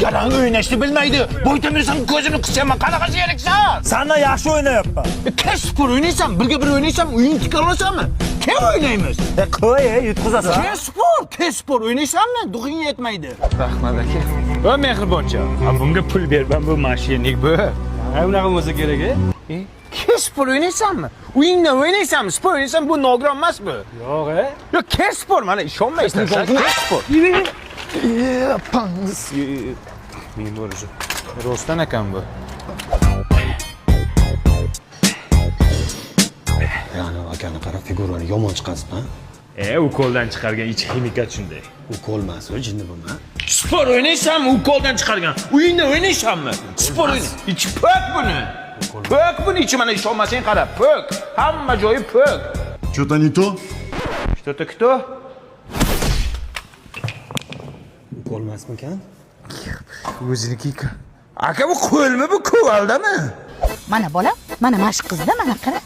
Galang o'ynashni bilmaydi. Bo'ytamisan ko'zini qisaman, qanaqa sheriksan? Senle yaxshi o'ynayapman. Qaysi spor o'ynaysan? Birga bir o'ynaysanmi? O'yin tikalasanmi? Kim o'ynaymiz? Qo'y, yutqizasan. Qaysi spor o'ynaysanmi? Duxing yetmaydi. Rahmat aka. Va mehriboncha. Bunga pul berman, bu mashinik bu. Unaqa bo'lsa kerak, Qaysi spor o'ynaysanmi? O'yinda o'ynaysanmi? Spor o'ynaysan bu nogiron emas bu. Yo'q, Yo, qaysi spor? Mana ishonmaysan. Qaysi spor? Pangs. Men bo'rish. Rostan akam bu. Ya'ni akani qarab figurani yomon chiqasizmi? U qo'ldan chiqargan ichki ximikat shunday. U qo'lmas, u jinni bo'lma. Spor o'ynaysanmi? U qo'ldan chiqargan. O'yinda o'ynaysanmi? Spor o'ynay. Ichi pok buni. Pok buni ichi mana ishonmasang qarab, pok. Hamma joyi pok. Что-то не то? Что-то кто? U qo'lmasmikan? O'ziniki-ku. Aka bu qo'lmi bu ko'valdami? Mana bola, mana mashq qizda, mana qara.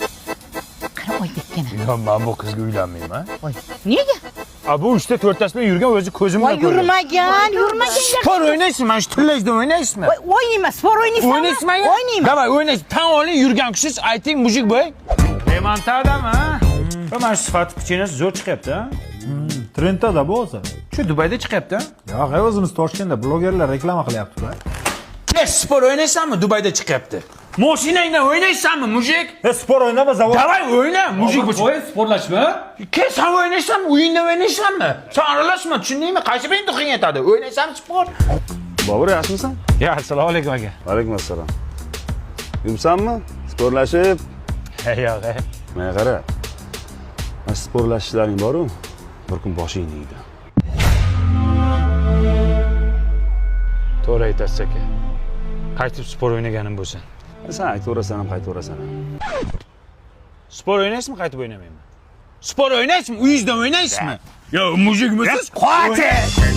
Qara oydekkina. Yo, men bu qizga uylanmayman. Voy, nega? Bu 3ta 4tasi bilan yurgan o'zi ko'zim Voy, bilan ko'rdim. yurmagan. Spor o'ynaysizmi? Mana shu tillayda o'ynaysizmi? Voy, o'ynayman, spor o'ynaysanmi? O'ynaysizmi? O'ynayman. Davay, o'ynaysiz. Tan oling, yurgan kishisiz, ayting, mujik bo'y. Remontadami, ha? Mana shu sifat pichinasi zo'r chiqyapti, ha? Trendda bu o'zi. Shu Dubayda chiqyapti, ha? Yo'q, o'zimiz Toshkentda blogerlar reklama qilyapti-da. Spor o'ynaysanmi? Dubayda chiqyapti. Mashinangdan o'ynaysanmi, mujik? Spor o'ynama, zavod. Davay, o'yna, mujik bu. Qo'y, sporlashma. Sen o'ynaysanmi? O'yinda o'ynaysanmi? Sen aralashma, tushundingmi? Qaysi biring duxing yetadi? O'ynaysanmi sport? Bobur, yaxshimisan? Ya, assalomu alaykum aka. Alaykum assalom. Yumsanmi? Sporlashib? Yo'q, Mana qara. Mana sporlashishlaring bor-ku, bir kun boshing deydi. To'g'ri aytasiz aka. Qaytib spor o'ynaganim bo'lsa. Sen aytaverasan ham qaytaverasan. Spor o'ynaysizmi, qaytib o'ynamayman? Spor o'ynaysizmi? Uyingizda o'ynaysizmi? Yo, mujikmisiz? Qo'ying.